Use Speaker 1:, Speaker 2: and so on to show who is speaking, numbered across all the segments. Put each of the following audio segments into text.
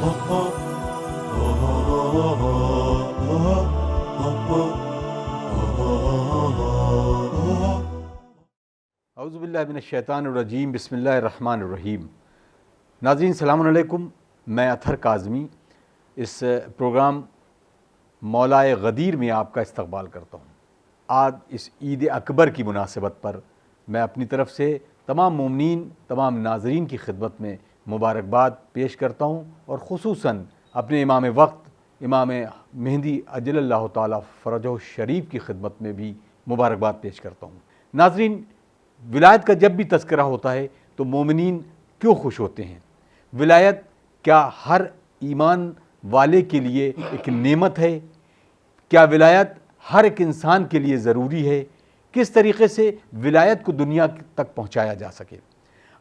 Speaker 1: اعوذ باللہ من الشیطان الرجیم، بسم اللہ الرحمن الرحیم۔ ناظرین السلام علیکم، میں اطہر کاظمی اس پروگرام مولائے غدیر میں آپ کا استقبال کرتا ہوں۔ آج اس عید اکبر کی مناسبت پر میں اپنی طرف سے تمام مومنین، تمام ناظرین کی خدمت میں مبارکباد پیش کرتا ہوں، اور خصوصاً اپنے امام وقت امام مہدی عجل اللہ تعالیٰ فرجہ الشریف کی خدمت میں بھی مبارکباد پیش کرتا ہوں۔ ناظرین، ولایت کا جب بھی تذکرہ ہوتا ہے تو مومنین کیوں خوش ہوتے ہیں؟ ولایت کیا ہر ایمان والے کے لیے ایک نعمت ہے؟ کیا ولایت ہر ایک انسان کے لیے ضروری ہے؟ کس طریقے سے ولایت کو دنیا تک پہنچایا جا سکے؟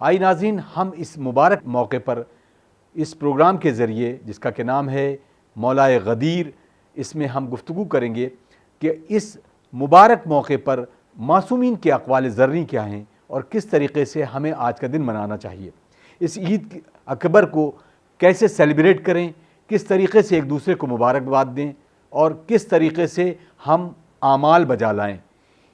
Speaker 1: آئی ناظرین، ہم اس مبارک موقع پر اس پروگرام کے ذریعے، جس کا کہ نام ہے مولائے غدیر، اس میں ہم گفتگو کریں گے کہ اس مبارک موقع پر معصومین کے اقوال زرعی کیا ہیں اور کس طریقے سے ہمیں آج کا دن منانا چاہیے۔ اس عید اکبر کو کیسے سیلیبریٹ کریں، کس طریقے سے ایک دوسرے کو مبارکباد دیں، اور کس طریقے سے ہم اعمال بجا لائیں۔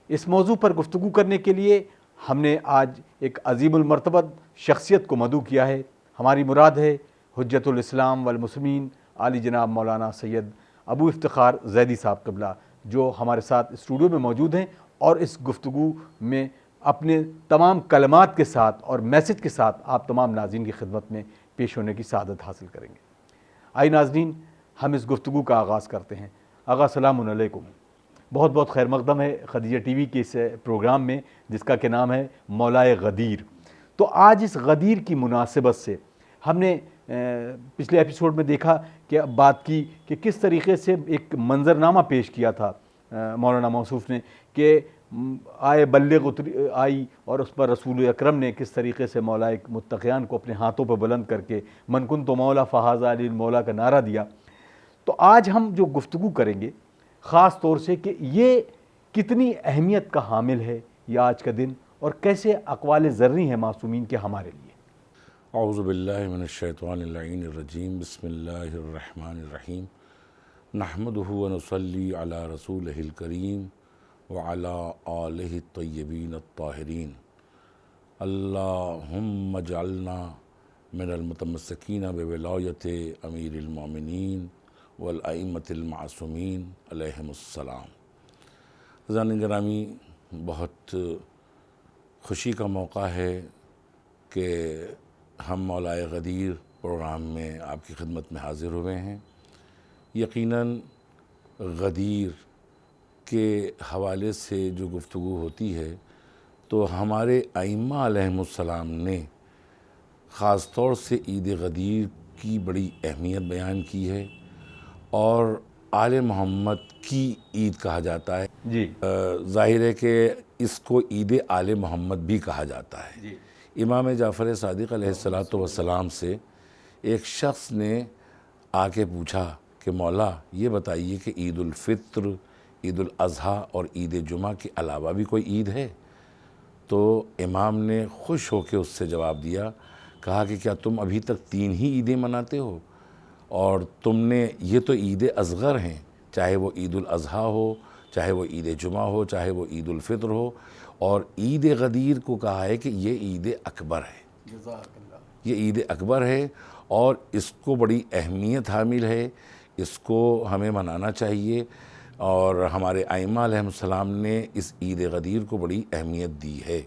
Speaker 1: اس موضوع پر گفتگو کرنے کے لیے ہم نے آج ایک عظیم المرتبت شخصیت کو مدعو کیا ہے۔ ہماری مراد ہے حجت الاسلام والمسلمین عالی جناب مولانا سید ابو افتخار زیدی صاحب قبلہ، جو ہمارے ساتھ اسٹوڈیو میں موجود ہیں اور اس گفتگو میں اپنے تمام کلمات کے ساتھ اور میسج کے ساتھ آپ تمام ناظرین کی خدمت میں پیش ہونے کی سعادت حاصل کریں گے۔ آئی ناظرین، ہم اس گفتگو کا آغاز کرتے ہیں۔ آغا السلام علیکم، بہت بہت خیر مقدم ہے خدیجہ ٹی وی کے اس پروگرام میں، جس کا کہ نام ہے مولائے غدیر۔ تو آج اس غدیر کی مناسبت سے ہم نے پچھلے ایپیسوڈ میں دیکھا کہ بات کی کہ کس طریقے سے ایک منظرنامہ پیش کیا تھا مولانا موصوف نے، کہ آئے بلغ آئی، اور اس پر رسول اکرم نے کس طریقے سے مولائے متقیان کو اپنے ہاتھوں پہ بلند کر کے من کن تو مولا فہذا علی المولا کا نعرہ دیا۔ تو آج ہم جو گفتگو کریں گے خاص طور سے کہ یہ کتنی اہمیت کا حامل ہے یہ آج کا دن، اور کیسے اقوال زرعی ہیں معصومین کے ہمارے لیے۔
Speaker 2: اعوذ باللہ من الشیطان اللعین الرجیم، بسم اللہ الرحمن الرحیم، نحمدہ ونصلی علی رسولہ الکریم وعلی آلہ الطیبین الطاہرین، اللہم اجعلنا من المتمسکین بولایت امیر المومنین والائمۃ المعصومین علیہم السلام۔ عزیزان گرامی، بہت خوشی کا موقع ہے کہ ہم مولائے غدیر پروگرام میں آپ کی خدمت میں حاضر ہوئے ہیں۔ یقیناً غدیر کے حوالے سے جو گفتگو ہوتی ہے تو ہمارے ائمہ علیہم السلام نے خاص طور سے عید غدیر کی بڑی اہمیت بیان کی ہے، اور آل محمد کی عید کہا جاتا ہے۔
Speaker 1: جی،
Speaker 2: ظاہر ہے کہ اس کو عید آل محمد بھی کہا جاتا ہے۔
Speaker 1: جی،
Speaker 2: امام جعفر صادق علیہ السلام سے ایک شخص نے آ کے پوچھا کہ مولا یہ بتائیے کہ عید الفطر، عید الاضحیٰ اور عید جمعہ کے علاوہ بھی کوئی عید ہے؟ تو امام نے خوش ہو کے اس سے جواب دیا، کہا کہ کیا تم ابھی تک 3 ہی عیدیں مناتے ہو؟ اور تم نے یہ تو عید اصغر ہیں، چاہے وہ عید الاضحیٰ ہو، چاہے وہ عید جمعہ ہو، چاہے وہ عید الفطر ہو، اور عید غدیر کو کہا ہے کہ یہ عید اکبر ہے۔
Speaker 1: جزاک اللہ۔
Speaker 2: یہ عید اکبر ہے اور اس کو بڑی اہمیت حامل ہے، اس کو ہمیں منانا چاہیے، اور ہمارے ائمہ علیہم السلام نے اس عید غدیر کو بڑی اہمیت دی ہے۔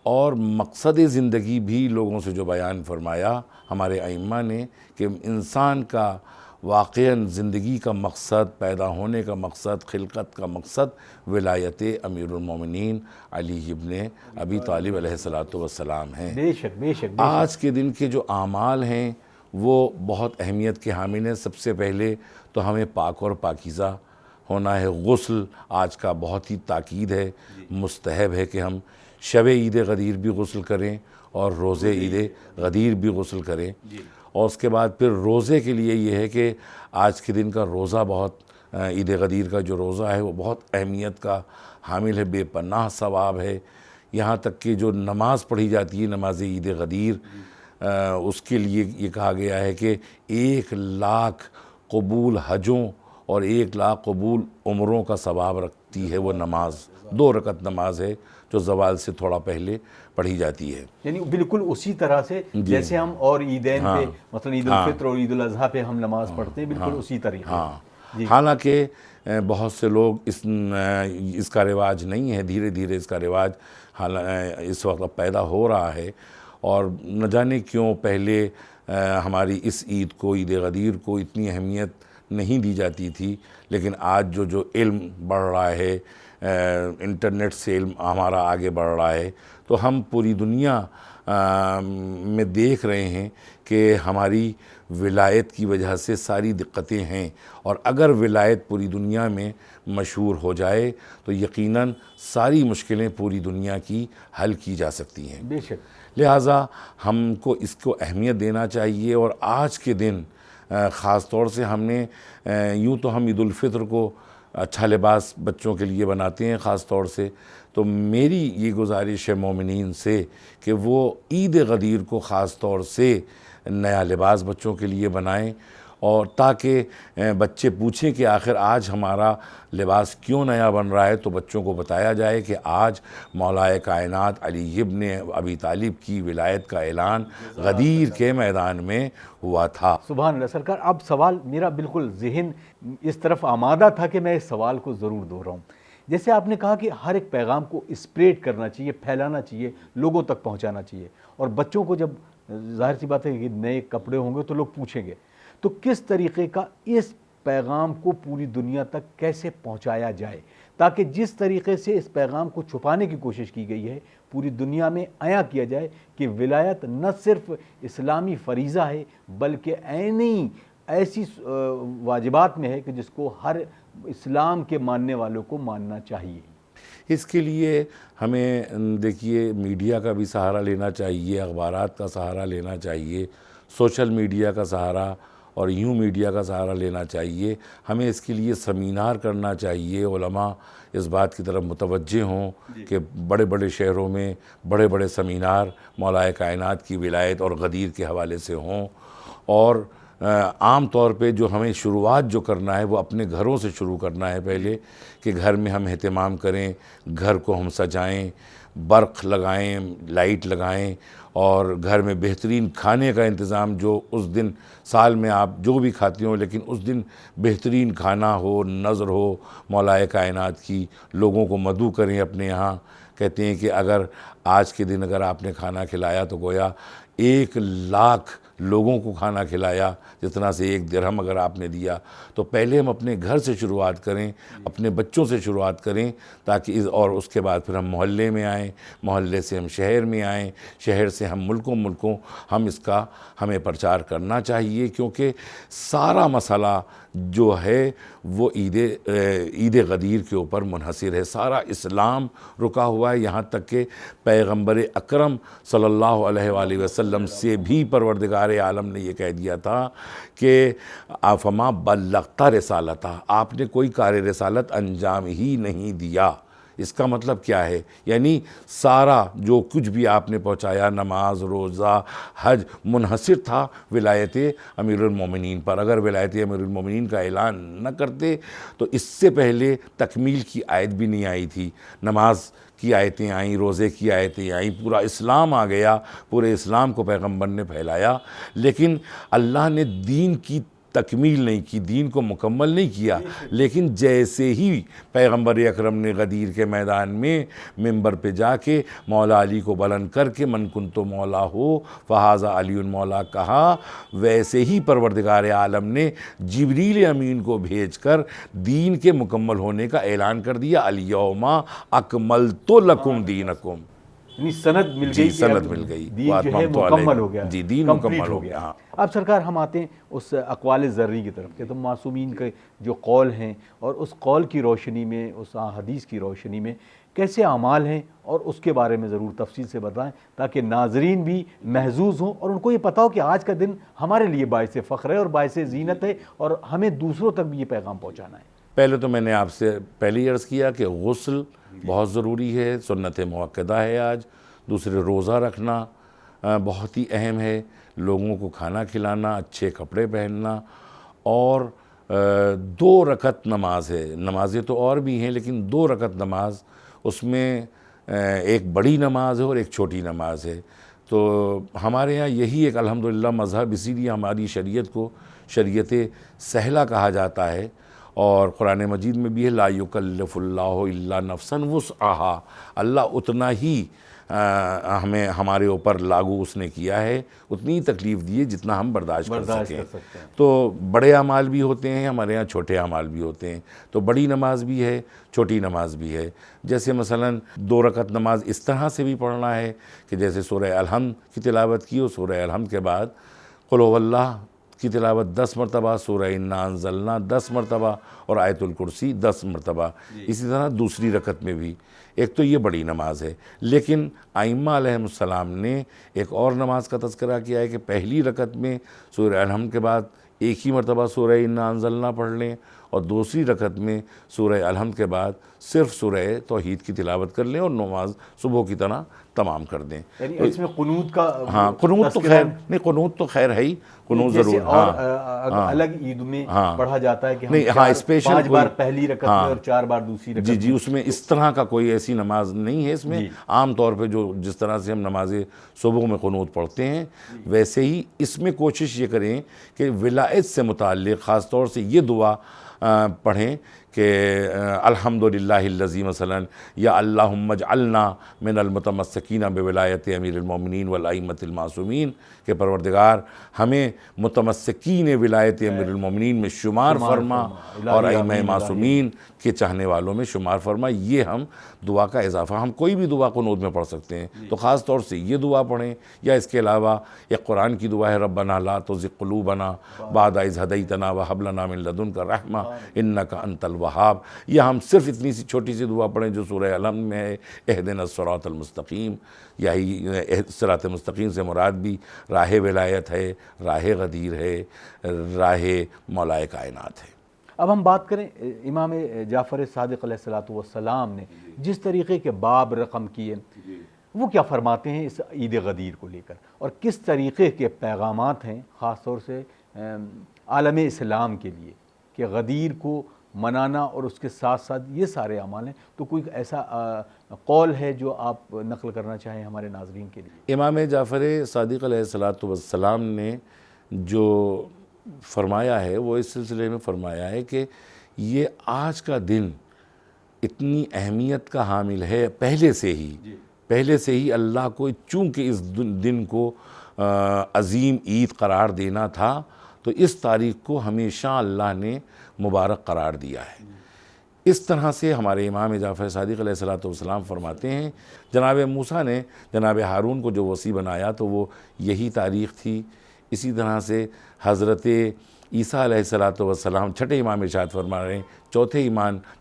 Speaker 2: اور مقصد زندگی بھی لوگوں سے جو بیان فرمایا ہمارے ائمہ نے، کہ انسان کا واقعاً زندگی کا مقصد، پیدا ہونے کا مقصد، خلقت کا مقصد ولایت امیر المومنین علی ابن ابی طالب علیہ السلام ہیں۔
Speaker 1: بے شک، بے شک۔
Speaker 2: آج کے دن کے جو اعمال ہیں وہ بہت اہمیت کے حامل ہیں۔ سب سے پہلے تو ہمیں پاک اور پاکیزہ ہونا ہے۔ غسل آج کا بہت ہی تاکید ہے، مستحب ہے کہ ہم شب عید غدیر بھی غسل کریں اور روز عید غدیر بھی غسل کریں۔ اور اس کے بعد پھر روزے کے لیے یہ ہے کہ آج کے دن کا روزہ بہت، عید غدیر کا جو روزہ ہے وہ بہت اہمیت کا حامل ہے، بے پناہ ثواب ہے۔ یہاں تک کہ جو نماز پڑھی جاتی ہے، نماز عید غدیر، اس کے لیے یہ کہا گیا ہے کہ 1,00,000 قبول حجوں اور 1,00,000 قبول عمروں کا ثواب رکھتی ہے وہ نماز. 2 رکعت نماز ہے جو زوال سے تھوڑا پہلے پڑھی جاتی ہے.
Speaker 1: یعنی بالکل اسی طرح سے جیسے ہم اور عیدین پہ مثلا عید الفطر اور عید الاضحیٰ پہ ہم نماز پڑھتے ہیں، بالکل اسی طریقے.
Speaker 2: حالانکہ بہت سے لوگ اس کا رواج نہیں ہے، دھیرے دھیرے اس کا رواج اس وقت پیدا ہو رہا ہے. اور نہ جانے کیوں پہلے ہماری اس عید کو، عید غدیر کو اتنی اہمیت نہیں دی جاتی تھی، لیکن آج جو علم بڑھ رہا ہے، انٹرنیٹ سے علم ہمارا آگے بڑھ رہا ہے، تو ہم پوری دنیا میں دیکھ رہے ہیں کہ ہماری ولایت کی وجہ سے ساری دقتیں ہیں، اور اگر ولایت پوری دنیا میں مشہور ہو جائے تو یقیناً ساری مشکلیں پوری دنیا کی حل کی جا سکتی ہیں.
Speaker 1: بے شک.
Speaker 2: لہٰذا ہم کو اس کو اہمیت دینا چاہیے. اور آج کے دن خاص طور سے ہم نے یوں تو ہم عید الفطر کو اچھا لباس بچوں کے لیے بناتے ہیں خاص طور سے، تو میری یہ گزارش ہے مومنین سے کہ وہ عید غدیر کو خاص طور سے نیا لباس بچوں کے لیے بنائیں، اور تاکہ بچے پوچھیں کہ آخر آج ہمارا لباس کیوں نیا بن رہا ہے، تو بچوں کو بتایا جائے کہ آج مولا کائنات علی ابن ابی طالب کی ولایت کا اعلان غدیر کے میدان میں ہوا تھا.
Speaker 1: سبحان اللہ. سرکار اب سوال میرا بالکل ذہن اس طرف آمادہ تھا کہ میں اس سوال کو ضرور دہراؤں. جیسے آپ نے کہا کہ ہر ایک پیغام کو اسپریڈ کرنا چاہیے، پھیلانا چاہیے، لوگوں تک پہنچانا چاہیے، اور بچوں کو جب ظاہر سی بات ہے کہ نئے کپڑے ہوں گے تو لوگ پوچھیں گے، تو کس طریقے کا اس پیغام کو پوری دنیا تک کیسے پہنچایا جائے تاکہ جس طریقے سے اس پیغام کو چھپانے کی کوشش کی گئی ہے پوری دنیا میں عیاں کیا جائے کہ ولایت نہ صرف اسلامی فریضہ ہے بلکہ عینی ایسی واجبات میں ہے کہ جس کو ہر اسلام کے ماننے والوں کو ماننا چاہیے.
Speaker 2: اس کے لیے ہمیں دیکھیے میڈیا کا بھی سہارا لینا چاہیے، اخبارات کا سہارا لینا چاہیے، سوشل میڈیا کا سہارا اور یوں میڈیا کا سہارا لینا چاہیے. ہمیں اس کے لیے سیمینار کرنا چاہیے، علماء اس بات کی طرف متوجہ ہوں کہ بڑے بڑے شہروں میں بڑے بڑے سیمینار مولا کائنات کی ولایت اور غدیر کے حوالے سے ہوں. اور عام طور پہ جو ہمیں شروعات جو کرنا ہے وہ اپنے گھروں سے شروع کرنا ہے پہلے، کہ گھر میں ہم اہتمام کریں، گھر کو ہم سجائیں، برق لگائیں، لائٹ لگائیں، اور گھر میں بہترین کھانے کا انتظام، جو اس دن سال میں آپ جو بھی کھاتے ہوں لیکن اس دن بہترین کھانا ہو، نظر ہو مولا کائنات کی. لوگوں کو مدعو کریں اپنے یہاں. کہتے ہیں کہ اگر آج کے دن اگر آپ نے کھانا کھلایا تو گویا 1,00,000 لوگوں کو کھانا کھلایا، جتنا سے 1 درہم اگر آپ نے دیا. تو پہلے ہم اپنے گھر سے شروعات کریں، اپنے بچوں سے شروعات کریں، تاکہ اور اس کے بعد پھر ہم محلے میں آئیں، محلے سے ہم شہر میں آئیں، شہر سے ہم ملکوں ہم اس کا ہمیں پرچار کرنا چاہیے. کیونکہ سارا مسئلہ جو ہے وہ عید غدیر کے اوپر منحصر ہے. سارا اسلام رکا ہوا ہے، یہاں تک کہ پیغمبر اکرم صلی اللہ علیہ وآلہ وسلم سے بھی پروردگار عالم نے یہ کہہ دیا تھا کہ فما بلغت رسالتہ، آپ نے کوئی کار رسالت انجام ہی نہیں دیا. اس کا مطلب کیا ہے؟ یعنی سارا جو کچھ بھی آپ نے پہنچایا، نماز، روزہ، حج، منحصر تھا ولایت امیر المومنین پر. اگر ولایت امیر المومنین کا اعلان نہ کرتے تو اس سے پہلے تکمیل کی آیت بھی نہیں آئی تھی. نماز کی آیتیں آئیں، روزے کی آیتیں آئیں، پورا اسلام آ گیا، پورے اسلام کو پیغمبر نے پھیلایا. لیکن اللہ نے دین کی تکمیل نہیں کی، دین کو مکمل نہیں کیا. لیکن جیسے ہی پیغمبر اکرم نے غدیر کے میدان میں منبر پہ جا کے مولا علی کو بلند کر کے من کنتو مولا ہو فہذا علی مولا کہا، ویسے ہی پروردگار عالم نے جبریل امین کو بھیج کر دین کے مکمل ہونے کا اعلان کر دیا. الیوم اکملت لکم دینکم،
Speaker 1: یعنی سند مل گئی،
Speaker 2: سند مل گئی،
Speaker 1: دین جو ہے مکمل ہو گیا،
Speaker 2: جی دین مکمل ہو گیا.
Speaker 1: اب سرکار ہم آتے ہیں اس اقوال ذری کی طرف کہ تم معصومین کے جو قول ہیں اور اس قول کی روشنی میں، اس حدیث کی روشنی میں کیسے اعمال ہیں، اور اس کے بارے میں ضرور تفصیل سے بتائیں تاکہ ناظرین بھی محظوظ ہوں اور ان کو یہ پتہ ہو کہ آج کا دن ہمارے لیے باعث فخر ہے اور باعث زینت ہے اور ہمیں دوسروں تک بھی یہ پیغام پہنچانا ہے.
Speaker 2: پہلے تو میں نے آپ سے پہلے ہی عرض کیا کہ غسل بہت ضروری ہے، سنت موقدہ ہے آج. دوسرے روزہ رکھنا، بہت ہی اہم ہے. لوگوں کو کھانا کھلانا, اچھے کپڑے پہننا, اور 2 رکعت نماز ہے. نمازیں تو اور بھی ہیں لیکن 2 رکعت نماز, اس میں ایک بڑی نماز ہے اور ایک چھوٹی نماز ہے. تو ہمارے یہاں یہی ایک الحمدللہ مذہب, اسی لیے ہماری شریعت کو شریعت سہلہ کہا جاتا ہے. اور قرآن مجید میں بھی ہے لا یکلف اللہ الا نفسا وسعہا, اللہ اتنا ہی ہمارے اوپر لاگو اس نے کیا ہے, اتنی ہی تکلیف دی ہے جتنا ہم برداشت کر سکیں. تو بڑے اعمال بھی ہوتے ہیں ہمارے یہاں, چھوٹے اعمال بھی ہوتے ہیں. تو بڑی نماز بھی ہے, چھوٹی نماز بھی ہے. جیسے مثلا 2 رکعت نماز اس طرح سے بھی پڑھنا ہے کہ جیسے سورہ الحمد کی تلاوت کی, اور سورہ الحمد کے بعد قل هو اللہ کی تلاوت 10 مرتبہ, سورہ انا انزلنا 10 مرتبہ, اور آیت الکرسی 10 مرتبہ. اسی طرح دوسری رکعت میں بھی. ایک تو یہ بڑی نماز ہے. لیکن ائمہ علیہم السلام نے ایک اور نماز کا تذکرہ کیا ہے کہ پہلی رکعت میں سورہ الحمد کے بعد ایک ہی مرتبہ سورہ انا انزلنا پڑھ لیں, اور دوسری رکعت میں سورہ الحمد کے بعد صرف سورہ توحید کی تلاوت کر لیں اور نماز صبح کی طرح تمام کر دیں.
Speaker 1: یعنی اس میں قنوت کا
Speaker 2: ہاں, قنوت تو خیر نہیں, قنوت تو خیر ہے ہی, قنوت ضرور.
Speaker 1: اور الگ عید میں پڑھا جاتا ہے کہ
Speaker 2: نہیں, ہاں اسپیشل
Speaker 1: 5 بار پہلی رکعت میں اور 4 بار دوسری رکعت.
Speaker 2: جی اس میں اس طرح کا کوئی ایسی نماز نہیں ہے. اس میں عام طور پہ جس طرح سے ہم نماز صبح میں قنوت پڑھتے ہیں, ویسے ہی اس میں کوشش یہ کریں کہ ولایت سے متعلق خاص طور سے یہ دعا پڑھیں کہ الحمدللہ الذی مثلا, یا اللہم اجعلنا من المتمسکین بولایت امیر المومنین والائمۃ المعصومین, کہ پروردگار ہمیں متمسکین ولایت امیر المومنین میں شمار فرما اور ائمہ معصومین کے چاہنے والوں میں شمار فرما. یہ ہم دعا کا اضافہ, ہم کوئی بھی دعا قنوت میں پڑھ سکتے ہیں, تو خاص طور سے یہ دعا پڑھیں. یا اس کے علاوہ ایک قرآن کی دعا ہے ربنا لا تزغ قلوبنا بعد اذ ہدیتنا وہب لنا من لدنک رحمہ انک انت الوہاب. یہ ہم صرف اتنی سی چھوٹی سی دعا پڑھیں جو سورہ الحمد میں ہے, اہدنا الصراط المستقیم. یہی صراط مستقیم سے مراد بھی راہ ولایت ہے, راہ غدیر ہے, راہ مولائے کائنات ہے.
Speaker 1: اب ہم بات کریں امام جعفر صادق علیہ السلام نے جس طریقے کے باب رقم کیے, وہ کیا فرماتے ہیں اس عید غدیر کو لے کر, اور کس طریقے کے پیغامات ہیں خاص طور سے عالم اسلام کے لیے کہ غدیر کو منانا اور اس کے ساتھ ساتھ یہ سارے اعمال ہیں. تو کوئی ایسا قول ہے جو آپ نقل کرنا چاہیں ہمارے ناظرین کے لیے؟
Speaker 2: امام جعفر صادق علیہ السلام نے جو فرمایا ہے وہ اس سلسلے میں فرمایا ہے کہ یہ آج کا دن اتنی اہمیت کا حامل ہے پہلے سے ہی اللہ کو, چونکہ اس دن کو عظیم عید قرار دینا تھا, تو اس تاریخ کو ہمیشہ اللہ نے مبارک قرار دیا ہے. اس طرح سے ہمارے امام جعفر صادق علیہ السلام فرماتے ہیں جناب موسیٰ نے جناب ہارون کو جو وصی بنایا تو وہ یہی تاریخ تھی. اسی طرح سے حضرت عیسیٰ علیہ السلام چھٹے امام ارشاد فرما رہے ہیں,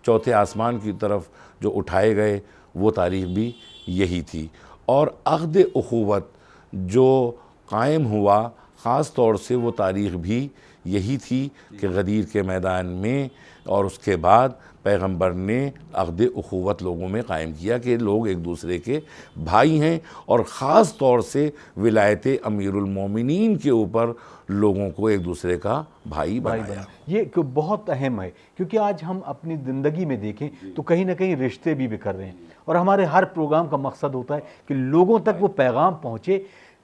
Speaker 2: چوتھے آسمان کی طرف جو اٹھائے گئے وہ تاریخ بھی یہی تھی. اور عقد اخوت جو قائم ہوا خاص طور سے وہ تاریخ بھی یہی تھی کہ غدیر کے میدان میں, اور اس کے بعد پیغمبر نے عقد اخوت لوگوں میں قائم کیا کہ لوگ ایک دوسرے کے بھائی ہیں, اور خاص طور سے ولایت امیر المومنین کے اوپر لوگوں کو ایک دوسرے کا بھائی بنایا.
Speaker 1: یہ بہت اہم ہے کیونکہ آج ہم اپنی زندگی میں دیکھیں تو کہیں نہ کہیں رشتے بھی بکھر رہے ہیں, اور ہمارے ہر پروگرام کا مقصد ہوتا ہے کہ لوگوں تک وہ پیغام پہنچے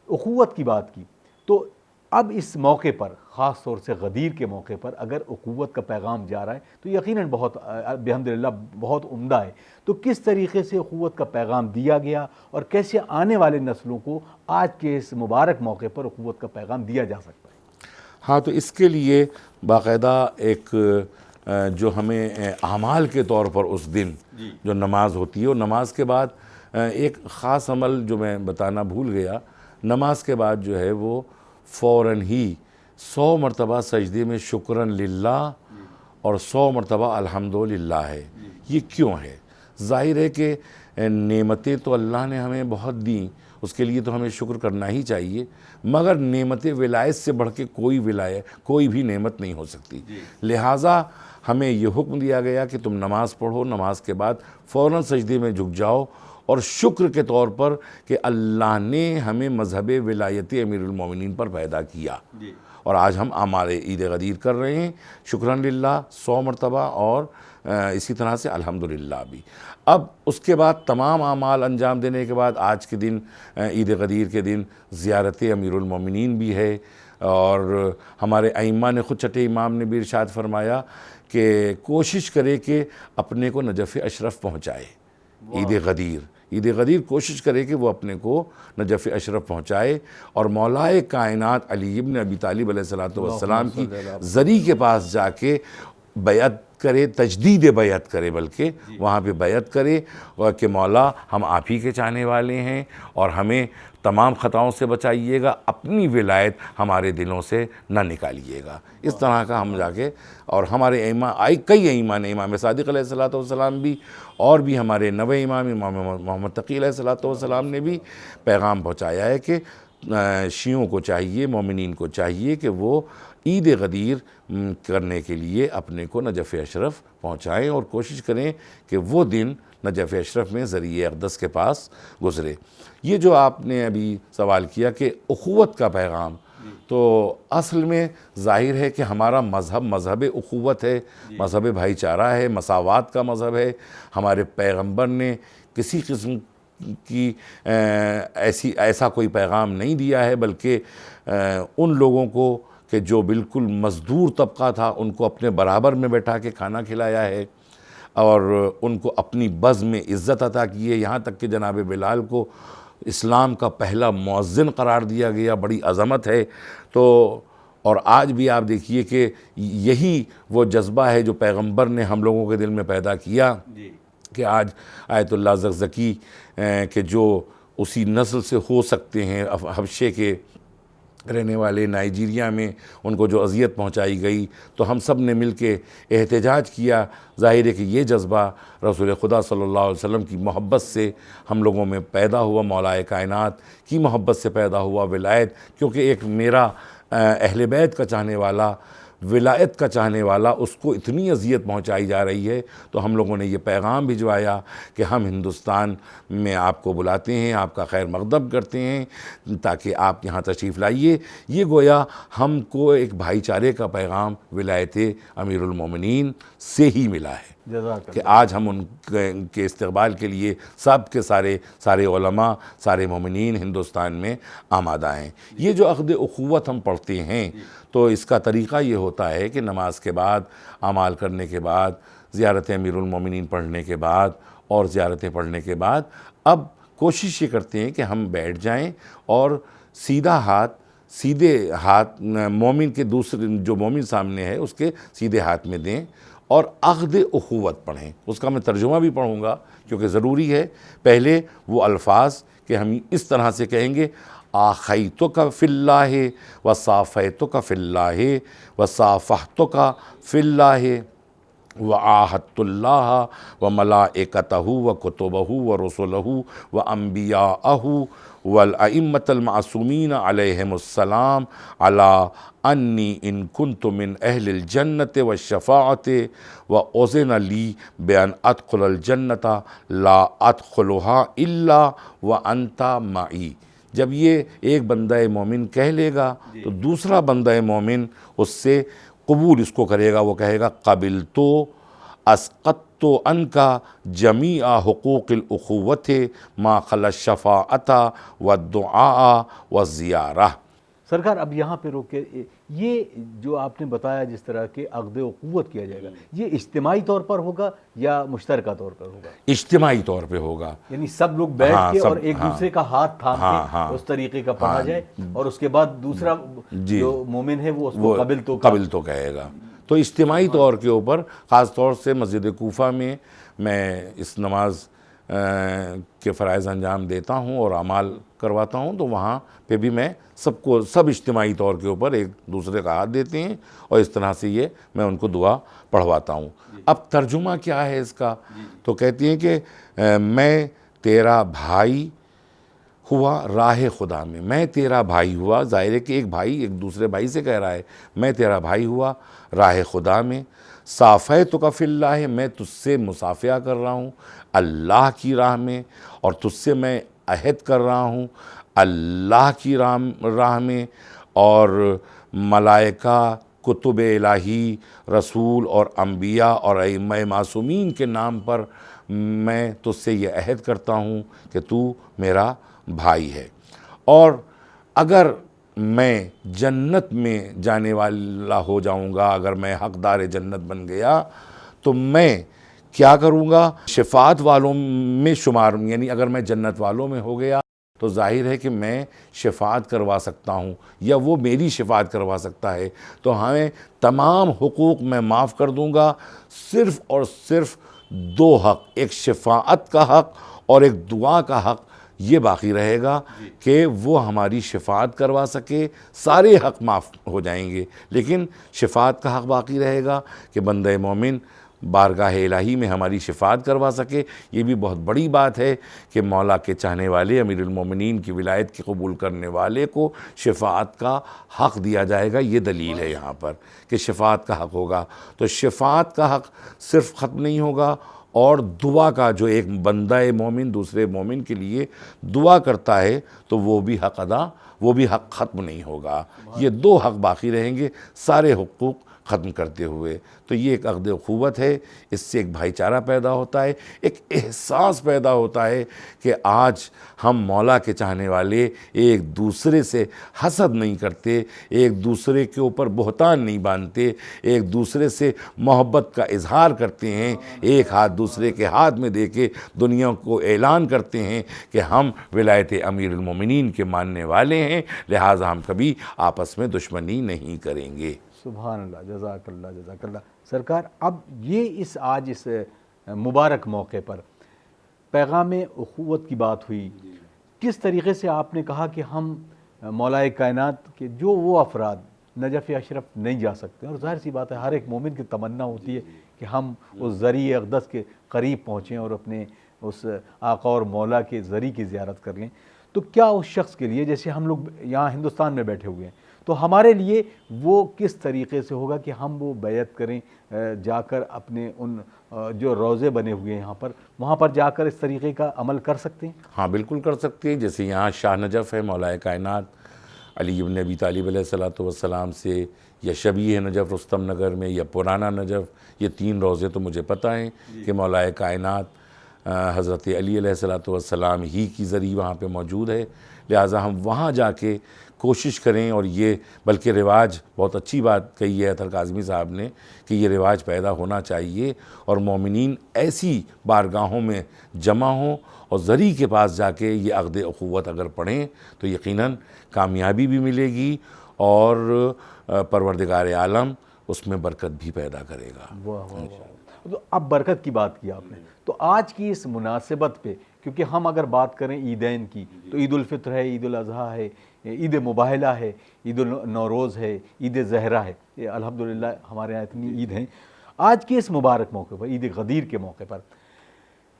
Speaker 1: اخوت کی بات کی. تو اب اس موقع پر خاص طور سے غدیر کے موقع پر اگر اخوت کا پیغام جا رہا ہے تو یقیناً بہت الحمدللہ بہت عمدہ ہے. تو کس طریقے سے اخوت کا پیغام دیا گیا اور کیسے آنے والے نسلوں کو آج کے اس مبارک موقع پر اخوت کا پیغام دیا جا سکتا ہے؟
Speaker 2: ہاں, تو اس کے لیے باقاعدہ ایک جو ہمیں اعمال کے طور پر اس دن جو نماز ہوتی ہے, اور نماز کے بعد ایک خاص عمل جو میں بتانا بھول گیا, نماز کے بعد جو ہے وہ فوراً ہی 100 مرتبہ سجدے میں شکراً للہ اور 100 مرتبہ الحمدللہ ہے. یہ کیوں ہے؟ ظاہر ہے کہ نعمتیں تو اللہ نے ہمیں بہت دیں, اس کے لیے تو ہمیں شکر کرنا ہی چاہیے, مگر نعمت ولایت سے بڑھ کے کوئی بھی نعمت نہیں ہو سکتی. لہٰذا ہمیں یہ حکم دیا گیا کہ تم نماز پڑھو, نماز کے بعد فوراً سجدے میں جھک جاؤ اور شکر کے طور پر کہ اللہ نے ہمیں مذہب ولایت امیر المومنین پر پیدا کیا، اور آج ہم اعمال عید غدیر کر رہے ہیں، شکران للہ 100 مرتبہ، اور اسی طرح سے الحمدللہ بھی۔ اب اس کے بعد تمام اعمال انجام دینے کے بعد آج کے دن، عید غدیر کے دن، زیارت امیر المومنین بھی ہے، اور ہمارے ائمہ نے خود چھٹے امام نے بھی ارشاد فرمایا کہ کوشش کرے کہ اپنے کو نجف اشرف پہنچائے۔ عید غدیر کوشش کرے کہ وہ اپنے کو نجف اشرف پہنچائے، اور مولائے کائنات علی ابن ابی طالب علیہ السلام کی زری کے پاس جا کے بیعت کرے، تجدید بیعت کرے، بلکہ وہاں پہ بیعت کرے کہ مولا ہم آپ ہی کے چاہنے والے ہیں، اور ہمیں تمام خطاؤں سے بچائیے گا، اپنی ولایت ہمارے دلوں سے نہ نکالیے گا۔ اس طرح کا ہم جا کے، اور ہمارے ائمہ کئی ائمہ نے، امام صادق علیہ السلام بھی، اور بھی ہمارے نوے امام محمد تقی علیہ السلام نے بھی پیغام پہنچایا ہے کہ شیعوں کو چاہیے، مومنین کو چاہیے کہ وہ عید غدیر کرنے کے لیے اپنے کو نجف اشرف پہنچائیں، اور کوشش کریں کہ وہ دن نجف اشرف میں ذریعہ اقدس کے پاس گزرے۔ یہ جو آپ نے ابھی سوال کیا کہ اخوت کا پیغام، تو اصل میں ظاہر ہے کہ ہمارا مذہب اخوت ہے، مذہب بھائی چارہ ہے، مساوات کا مذہب ہے۔ ہمارے پیغمبر نے کسی قسم کی ایسا کوئی پیغام نہیں دیا ہے، بلکہ ان لوگوں کو کہ جو بالکل مزدور طبقہ تھا ان کو اپنے برابر میں بیٹھا کے کھانا کھلایا ہے، اور ان کو اپنی بزم میں عزت عطا کی ہے، یہاں تک کہ جناب بلال کو اسلام کا پہلا مؤذن قرار دیا گیا، بڑی عظمت ہے۔ تو اور آج بھی آپ دیکھیے کہ یہی وہ جذبہ ہے جو پیغمبر نے ہم لوگوں کے دل میں پیدا کیا، کہ آج آیت اللہ زکزکی کہ جو اسی نسل سے ہو سکتے ہیں، حبشے کے رہنے والے نائجیریا میں، ان کو جو اذیت پہنچائی گئی، تو ہم سب نے مل کے احتجاج کیا۔ ظاہر ہے کہ یہ جذبہ رسول خدا صلی اللہ علیہ وسلم کی محبت سے ہم لوگوں میں پیدا ہوا، مولائے کائنات کی محبت سے پیدا ہوا ولایت، کیونکہ ایک میرا اہل بیت کا چاہنے والا، ولایت کا چاہنے والا، اس کو اتنی اذیت پہنچائی جا رہی ہے، تو ہم لوگوں نے یہ پیغام بھجوایا کہ ہم ہندوستان میں آپ کو بلاتے ہیں، آپ کا خیر مقدم کرتے ہیں، تاکہ آپ یہاں تشریف لائیے۔ یہ گویا ہم کو ایک بھائی چارے کا پیغام ولایت امیر المومنین سے ہی ملا ہے، کہ آج ہم ان کے استقبال کے لیے سب کے سارے علماء، سارے مومنین ہندوستان میں آمادہ ہیں۔ یہ جو عقد اخوت ہم پڑھتے ہیں، تو اس کا طریقہ یہ ہوتا ہے کہ نماز کے بعد، اعمال کرنے کے بعد، زیارت امیر المومنین پڑھنے کے بعد، اور زیارتیں پڑھنے کے بعد، اب کوشش یہ کرتے ہیں کہ ہم بیٹھ جائیں اور سیدھے ہاتھ مومن کے دوسرے جو مومن سامنے ہے اس کے سیدھے ہاتھ میں دیں، اور عقد اخوت پڑھیں۔ اس کا میں ترجمہ بھی پڑھوں گا کیونکہ ضروری ہے۔ پہلے وہ الفاظ کہ ہم اس طرح سے کہیں گے: آخیتک فی اللہ وصافیتک فی اللہ وصافحتک فی اللہ وعاہدت اللہ وملائکتہ وکتبہ ورسلہ وانبیاءہ والائمۃ المعصومین علیہم السلام علی انی ان کنت من اہل الجنۃ والشفاعۃ واذن لی بان ادخل الجنۃ لا ادخلها الا وانت معی۔ جب یہ ایک بندہ مومن کہہ لے گا تو دوسرا بندہ مومن اس سے قبول اس کو کرے گا، وہ کہے گا: قبلتو اسقطت عنکا جمیع حقوق الاخوت ما خلا الشفاعۃ والدعاء والزیارہ۔
Speaker 1: سرکار اب یہاں پہ روکے، یہ جو آپ نے بتایا جس طرح کہ عقد اخوت کیا جائے گا، یہ اجتماعی طور پر ہوگا یا مشترکہ طور پر ہوگا؟
Speaker 2: اجتماعی طور پہ ہوگا،
Speaker 1: یعنی سب لوگ بیٹھ کے اور ایک دوسرے کا ہاتھ تھام کے اس طریقے کا پڑھا جائے، اور اس کے بعد دوسرا جو مومن ہے وہ اس کو قبل تو
Speaker 2: کہے گا۔ تو اجتماعی طور کے اوپر، خاص طور سے مسجد کوفہ میں اس نماز کے فرائض انجام دیتا ہوں اور اعمال کرواتا ہوں، تو وہاں پہ بھی میں سب اجتماعی طور کے اوپر ایک دوسرے کا ہاتھ دیتے ہیں، اور اس طرح سے یہ میں ان کو دعا پڑھواتا ہوں۔ اب ترجمہ کیا ہے اس کا؟ تو کہتی ہیں کہ میں تیرا بھائی ہوا راہ خدا میں تیرا بھائی ہوا. ظاہر ہے کہ ایک بھائی ایک دوسرے بھائی سے کہہ رہا ہے میں تیرا بھائی ہوا راہ خدا میں. صافیتک فی اللہ میں تجھ سے مصافحہ کر رہا ہوں اللہ کی راہ میں, اور تجھ سے میں عہد کر رہا ہوں اللہ کی راہ میں, اور ملائکہ, کتب الہی, رسول اور انبیاء اور ائمہ معصومین کے نام پر میں تجھ سے یہ عہد کرتا ہوں کہ تو میرا بھائی ہے. اور اگر میں جنت میں جانے والا ہو جاؤں گا, اگر میں حقدار جنت بن گیا تو میں کیا کروں گا, شفاعت والوں میں شمار, یعنی اگر میں جنت والوں میں ہو گیا تو ظاہر ہے کہ میں شفاعت کروا سکتا ہوں یا وہ میری شفاعت کروا سکتا ہے, تو ہمیں تمام حقوق میں معاف کر دوں گا. صرف اور صرف دو حق, ایک شفاعت کا حق اور ایک دعا کا حق یہ باقی رہے گا کہ وہ ہماری شفاعت کروا سکے. سارے حق معاف ہو جائیں گے لیکن شفاعت کا حق باقی رہے گا کہ بندہ مومن بارگاہ الہی میں ہماری شفاعت کروا سکے. یہ بھی بہت بڑی بات ہے کہ مولا کے چاہنے والے امیر المومنین کی ولایت کی قبول کرنے والے کو شفاعت کا حق دیا جائے گا. یہ دلیل ہے یہاں پر کہ شفاعت کا حق ہوگا. تو شفاعت کا حق صرف ختم نہیں ہوگا, اور دعا کا, جو ایک بندہ مومن دوسرے مومن کے لیے دعا کرتا ہے تو وہ بھی حق ادا, وہ بھی حق ختم نہیں ہوگا. یہ دو حق باقی رہیں گے سارے حقوق ختم کرتے ہوئے. تو یہ ایک عقد اخوت ہے, اس سے ایک بھائی چارہ پیدا ہوتا ہے, ایک احساس پیدا ہوتا ہے کہ آج ہم مولا کے چاہنے والے ایک دوسرے سے حسد نہیں کرتے, ایک دوسرے کے اوپر بہتان نہیں باندھتے, ایک دوسرے سے محبت کا اظہار کرتے ہیں, ایک ہاتھ دوسرے کے ہاتھ میں دے کے دنیا کو اعلان کرتے ہیں کہ ہم ولایت امیر المومنین کے ماننے والے ہیں, لہٰذا ہم کبھی آپس میں دشمنی نہیں کریں گے.
Speaker 1: سبحان اللہ, جزاک اللہ جزاک اللہ. سرکار, اب یہ آج اس مبارک موقع پر پیغام اخوت کی بات ہوئی, کس طریقے سے آپ نے کہا کہ ہم مولا کائنات کے جو وہ افراد نجف اشرف نہیں جا سکتے, اور ظاہر سی بات ہے ہر ایک مومن کی تمنا ہوتی ہے کہ ہم اس ذریع اقدس کے قریب پہنچیں اور اپنے اس آقا اور مولا کے ذریع کی زیارت کر لیں. تو کیا اس شخص کے لیے, جیسے ہم لوگ یہاں ہندوستان میں بیٹھے ہوئے ہیں, تو ہمارے لیے وہ کس طریقے سے ہوگا کہ ہم وہ بیعت کریں, جا کر اپنے ان جو روضے بنے ہوئے ہیں یہاں پر, وہاں پر جا کر اس طریقے کا عمل کر سکتے ہیں؟
Speaker 2: ہاں بالکل کر سکتے ہیں. جیسے یہاں شاہ نجف ہے مولا کائنات علی ابن ابی طالب علیہ السلام سے, یا شبیہ نجف رستم نگر میں, یا پرانا نجف, یہ 3 روضے تو مجھے پتہ ہیں کہ مولا کائنات حضرت علی علیہ السلام ہی کی ذریعہ وہاں پہ موجود ہے. لہٰذا ہم وہاں جا کے کوشش کریں, اور یہ بلکہ رواج, بہت اچھی بات کہی ہے اطہر کاظمی صاحب نے کہ یہ رواج پیدا ہونا چاہیے, اور مومنین ایسی بارگاہوں میں جمع ہوں اور ذریع کے پاس جا کے یہ عقد اخوت اگر پڑھیں تو یقیناً کامیابی بھی ملے گی, اور پروردگار عالم اس میں برکت بھی پیدا کرے گا.
Speaker 1: واہ واہ واہ. تو اب برکت کی بات کی آپ نے, تو آج کی اس مناسبت پہ, کیونکہ ہم اگر بات کریں عیدین کی تو عید الفطر ہے, عید الاضحیٰ ہے, عید مباہلہ ہے, عید النوروز ہے, عید زہرہ ہے, یہ الحمدللہ ہمارے یہاں اتنی عید ہیں. آج کے اس مبارک موقع پر, عید غدیر کے موقع پر,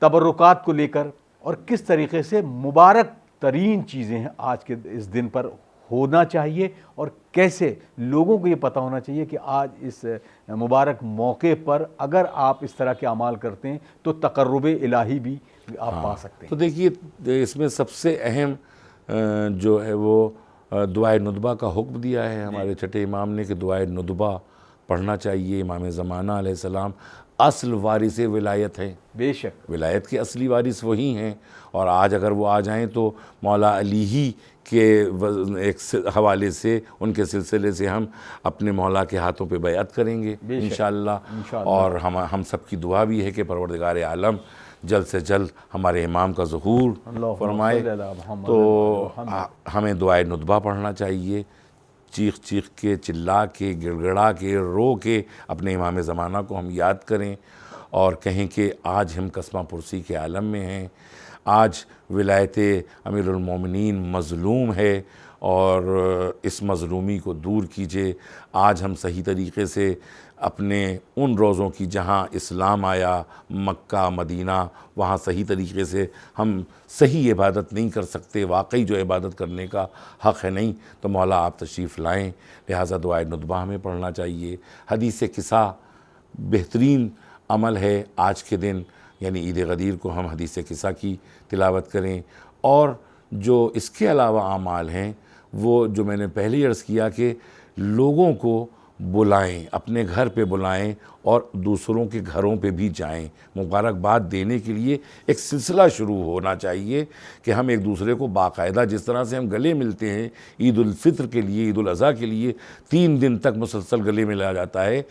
Speaker 1: تبرکات کو لے کر اور کس طریقے سے مبارک ترین چیزیں ہیں آج کے اس دن پر ہونا چاہیے, اور کیسے لوگوں کو یہ پتہ ہونا چاہیے کہ آج اس مبارک موقع پر اگر آپ اس طرح کے اعمال کرتے ہیں تو تقرب الہی بھی آپ پا سکتے ہیں.
Speaker 2: تو دیکھیے اس میں سب سے اہم جو ہے وہ دعائے ندبہ کا حکم دیا ہے ہمارے چھٹے امام نے کہ دعائے ندبہ پڑھنا چاہیے. امام زمانہ علیہ السلام اصل وارث ولایت ہیں,
Speaker 1: بے شک
Speaker 2: ولایت کے اصلی وارث وہی ہیں, اور آج اگر وہ آ جائیں تو مولا علی ہی کے ایک حوالے سے, ان کے سلسلے سے ہم اپنے مولا کے ہاتھوں پہ بیعت کریں گے انشاءاللہ. اور ہم سب کی دعا بھی ہے کہ پروردگار عالم جلد سے جلد ہمارے امام کا ظہور فرمائے. تو ہمیں دعائے ندبہ پڑھنا چاہیے, چیخ چیخ کے, چلا کے, گڑ گڑا کے, رو کے اپنے امام زمانہ کو ہم یاد کریں, اور کہیں کہ آج ہم قسمہ پرسی کے عالم میں ہیں, آج ولایت امیر المومنین مظلوم ہے, اور اس مظلومی کو دور کیجیے۔ آج ہم صحیح طریقے سے اپنے ان روزوں کی جہاں اسلام آیا، مکہ مدینہ، وہاں صحیح طریقے سے ہم صحیح عبادت نہیں کر سکتے، واقعی جو عبادت کرنے کا حق ہے نہیں، تو مولا آپ تشریف لائیں۔ لہٰذا دعائے ندبہ ہمیں پڑھنا چاہیے۔ حدیث قصہ بہترین عمل ہے آج کے دن، یعنی عید غدیر کو ہم حدیث قصہ کی تلاوت کریں۔ اور جو اس کے علاوہ اعمال ہیں، وہ جو میں نے پہلے ہی عرض کیا کہ لوگوں کو بلائیں، اپنے گھر پہ بلائیں اور دوسروں کے گھروں پہ بھی جائیں۔ مبارکباد دینے کے لیے ایک سلسلہ شروع ہونا چاہیے کہ ہم ایک دوسرے کو باقاعدہ، جس طرح سے ہم گلے ملتے ہیں عید الفطر کے لیے، عید الاضحیٰ کے لیے 3 دن تک مسلسل گلے ملا جاتا ہے،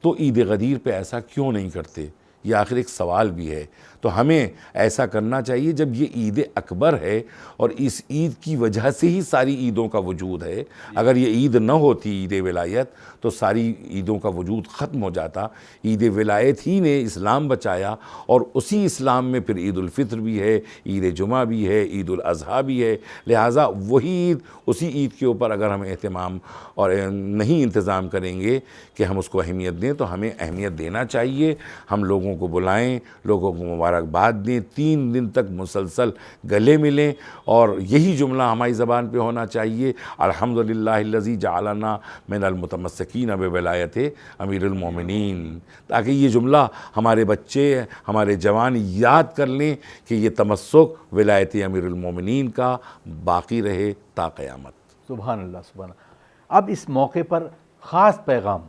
Speaker 2: تو عید غدیر پہ ایسا کیوں نہیں کرتے؟ یہ آخر ایک سوال بھی ہے۔ تو ہمیں ایسا کرنا چاہیے جب یہ عید اکبر ہے اور اس عید کی وجہ سے ہی ساری عیدوں کا وجود ہے۔ اگر یہ عید نہ ہوتی عید ولایت تو ساری عیدوں کا وجود ختم ہو جاتا۔ عید ولایت ہی نے اسلام بچایا، اور اسی اسلام میں پھر عید الفطر بھی ہے، عید جمعہ بھی ہے، عید الاضحیٰ بھی ہے۔ لہٰذا وہی عید، اسی عید کے اوپر اگر ہم اہتمام اور نہیں انتظام کریں گے کہ ہم اس کو اہمیت دیں، تو ہمیں اہمیت دینا چاہیے۔ ہم لوگوں کو بلائیں، لوگوں کو مبارکباد دیں، 3 دن تک مسلسل گلے ملیں، اور یہی جملہ ہماری زبان پہ ہونا چاہیے، الحمدللہ الذی جعلنا من المتمسکین بولایت امیر المومنین، تاکہ یہ جملہ ہمارے بچے، ہمارے جوان یاد کر لیں کہ یہ تمسک ولایت امیر المومنین کا باقی رہے تا قیامت۔
Speaker 1: سبحان اللہ، سبحان اللہ۔ اب اس موقع پر خاص پیغام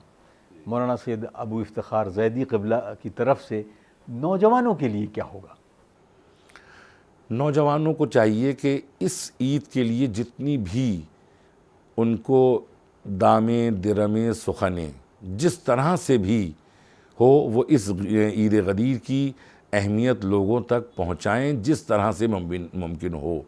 Speaker 1: مولانا سید ابو افتخار زیدی قبلہ کی طرف سے نوجوانوں کے لیے کیا ہوگا؟
Speaker 2: نوجوانوں کو چاہیے کہ اس عید کے لیے جتنی بھی ان کو دامیں درمیں سخنیں جس طرح سے بھی ہو، وہ اس عید غدیر کی اہمیت لوگوں تک پہنچائیں جس طرح سے ممکن ہو۔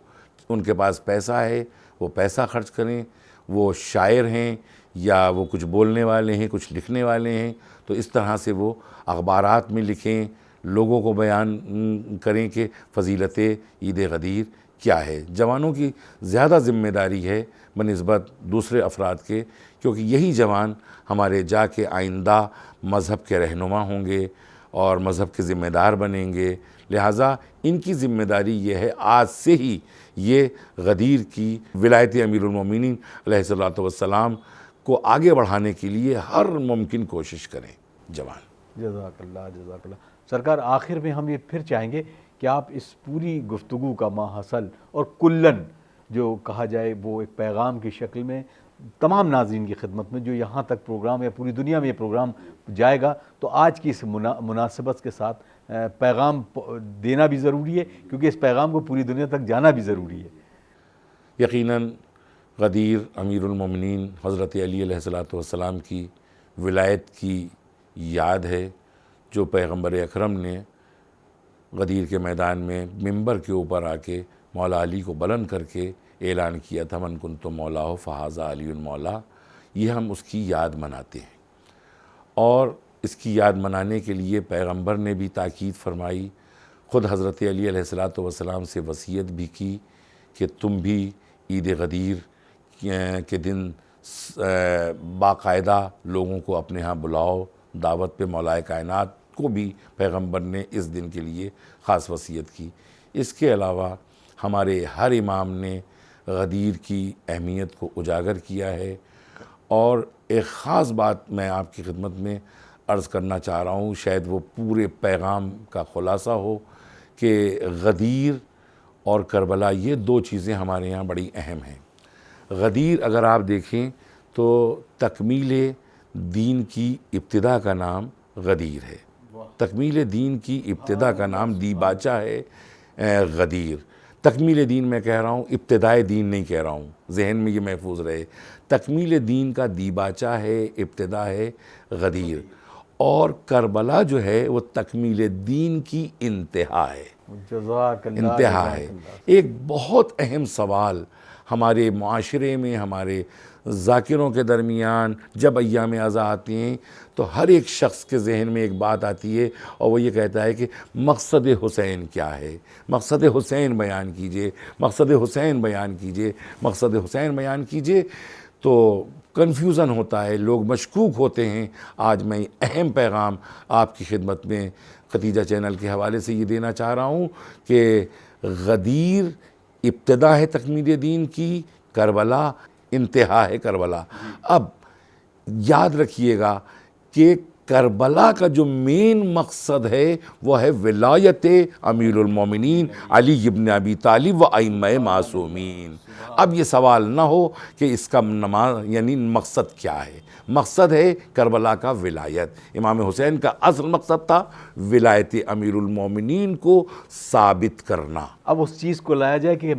Speaker 2: ان کے پاس پیسہ ہے، وہ پیسہ خرچ کریں، وہ شاعر ہیں یا وہ کچھ بولنے والے ہیں، کچھ لکھنے والے ہیں، تو اس طرح سے وہ اخبارات میں لکھیں، لوگوں کو بیان کریں کہ فضیلت عید غدیر کیا ہے۔ جوانوں کی زیادہ ذمہ داری ہے بنسبت دوسرے افراد کے، کیونکہ یہی جوان ہمارے جا کے آئندہ مذہب کے رہنما ہوں گے اور مذہب کے ذمہ دار بنیں گے۔ لہٰذا ان کی ذمہ داری یہ ہے آج سے ہی یہ غدیر کی ولایت امیر المومنین علیہ الصلوۃ والسلام کو آگے بڑھانے کے لیے ہر ممکن کوشش کریں جوان۔
Speaker 1: جزاک اللہ، جزاک اللہ۔ سرکار، آخر میں ہم یہ پھر چاہیں گے کہ آپ اس پوری گفتگو کا ماحصل اور کلن جو کہا جائے وہ ایک پیغام کی شکل میں تمام ناظرین کی خدمت میں، جو یہاں تک پروگرام یا پوری دنیا میں یہ پروگرام جائے گا، تو آج کی اس مناسبت کے ساتھ پیغام دینا بھی ضروری ہے، کیونکہ اس پیغام کو پوری دنیا تک جانا بھی ضروری ہے۔
Speaker 2: یقیناً غدیر امیر المومنین حضرت علی علیہ الصلوۃ والسلام کی ولایت کی یاد ہے، جو پیغمبر اکرم نے غدیر کے میدان میں ممبر کے اوپر آ کے مولا علی کو بلند کر کے اعلان کیا تھا، من کنت مولا فہذا علی مولا۔ یہ ہم اس کی یاد مناتے ہیں، اور اس کی یاد منانے کے لیے پیغمبر نے بھی تاکید فرمائی، خود حضرت علی علیہ الصلوۃ والسلام سے وصیت بھی کی کہ تم بھی عید غدیر کے دن باقاعدہ لوگوں کو اپنے ہاں بلاؤ دعوت پہ۔ مولا کائنات کو بھی پیغمبر نے اس دن کے لیے خاص وصیت کی۔ اس کے علاوہ ہمارے ہر امام نے غدیر کی اہمیت کو اجاگر کیا ہے، اور ایک خاص بات میں آپ کی خدمت میں عرض کرنا چاہ رہا ہوں، شاید وہ پورے پیغام کا خلاصہ ہو، کہ غدیر اور کربلا یہ 2 چیزیں ہمارے یہاں بڑی اہم ہیں۔ غدیر اگر آپ دیکھیں تو تکمیل دین کی ابتدا کا نام غدیر ہے، تکمیل دین کی ابتدا کا نام دیباچہ ہے غدیر۔ تکمیل دین میں کہہ رہا ہوں، ابتدائے دین نہیں کہہ رہا ہوں، ذہن میں یہ محفوظ رہے۔ تکمیل دین کا دیباچہ ہے، ابتدا ہے غدیر، اور کربلا جو ہے وہ تکمیل دین کی انتہا ہے،
Speaker 1: جزاک اللہ،
Speaker 2: انتہا
Speaker 1: جزاک
Speaker 2: ہے۔
Speaker 1: اللہ۔
Speaker 2: ایک بہت اہم سوال ہمارے معاشرے میں، ہمارے ذاکروں کے درمیان جب ایام ازاں آتی ہیں تو ہر ایک شخص کے ذہن میں ایک بات آتی ہے اور وہ یہ کہتا ہے کہ مقصد حسین کیا ہے، مقصد حسین بیان کیجئے، مقصد حسین بیان کیجئے، مقصد حسین بیان کیجئے۔ تو کنفیوژن ہوتا ہے، لوگ مشکوک ہوتے ہیں۔ آج میں اہم پیغام آپ کی خدمت میں ختیجہ چینل کے حوالے سے یہ دینا چاہ رہا ہوں کہ غدیر ابتدا ہے تکمیل دین کی، کربلا انتہا ہے کربلا۔ اب یاد رکھیے گا کہ کربلا کا جو مین مقصد ہے وہ ہے ولایت امیر المومنین علی ابن ابی طالب و ائمہ معصومین۔ اب یہ سوال نہ ہو کہ اس کا یعنی مقصد کیا ہے۔ مقصد ہے کربلا کا ولایت۔ امام حسین کا اصل مقصد تھا ولایت امیر المومنین کو ثابت کرنا۔
Speaker 1: اب اس چیز کو لایا جائے کہ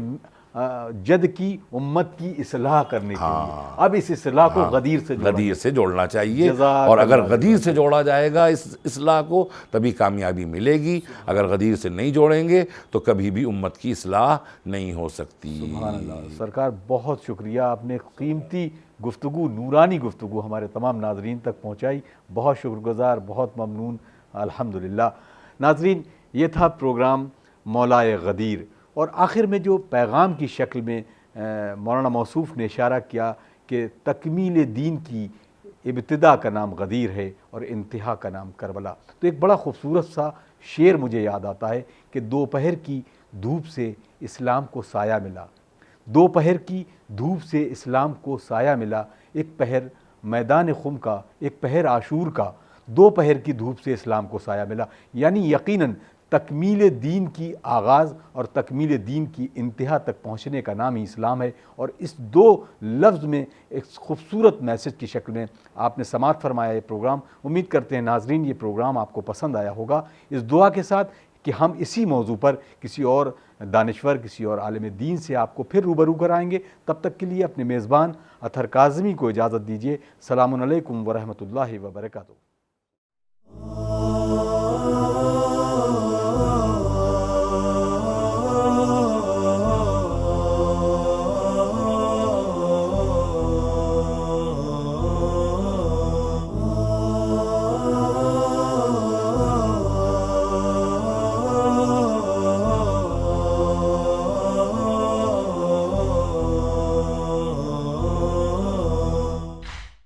Speaker 1: جد کی امت کی اصلاح کرنے کے لیے اب اس اصلاح کو غدیر سے
Speaker 2: جوڑنا چاہیے، اور اگر غدیر سے جوڑا جائے گا اس اصلاح کو تبھی کامیابی ملے گی۔ اگر غدیر سے نہیں جوڑیں گے تو کبھی بھی امت کی اصلاح نہیں ہو سکتی۔
Speaker 1: سبحان اللہ سرکار، بہت شکریہ، آپ نے قیمتی گفتگو، نورانی گفتگو ہمارے تمام ناظرین تک پہنچائی۔ بہت شکر گزار، بہت ممنون، الحمدللہ۔ ناظرین، یہ تھا پروگرام مولائے غدیر، اور آخر میں جو پیغام کی شکل میں مولانا موصوف نے اشارہ کیا کہ تکمیل دین کی ابتدا کا نام غدیر ہے اور انتہا کا نام کربلا، تو ایک بڑا خوبصورت سا شعر مجھے یاد آتا ہے کہ دوپہر کی دھوپ سے اسلام کو سایہ ملا، دوپہر کی دھوپ سے اسلام کو سایہ ملا، ایک پہر میدان خم کا، ایک پہر عاشور کا، دوپہر کی دھوپ سے اسلام کو سایہ ملا۔ یعنی یقیناً تکمیل دین کی آغاز اور تکمیل دین کی انتہا تک پہنچنے کا نام ہی اسلام ہے، اور اس دو لفظ میں ایک خوبصورت میسج کی شکل میں آپ نے سماعت فرمایا یہ پروگرام۔ امید کرتے ہیں ناظرین یہ پروگرام آپ کو پسند آیا ہوگا، اس دعا کے ساتھ کہ ہم اسی موضوع پر کسی اور دانشور، کسی اور عالم دین سے آپ کو پھر روبرو کرائیں گے۔ تب تک کے لیے اپنے میزبان اطہر کاظمی کو اجازت دیجیے۔ السلام علیکم ورحمۃ اللہ وبرکاتہ۔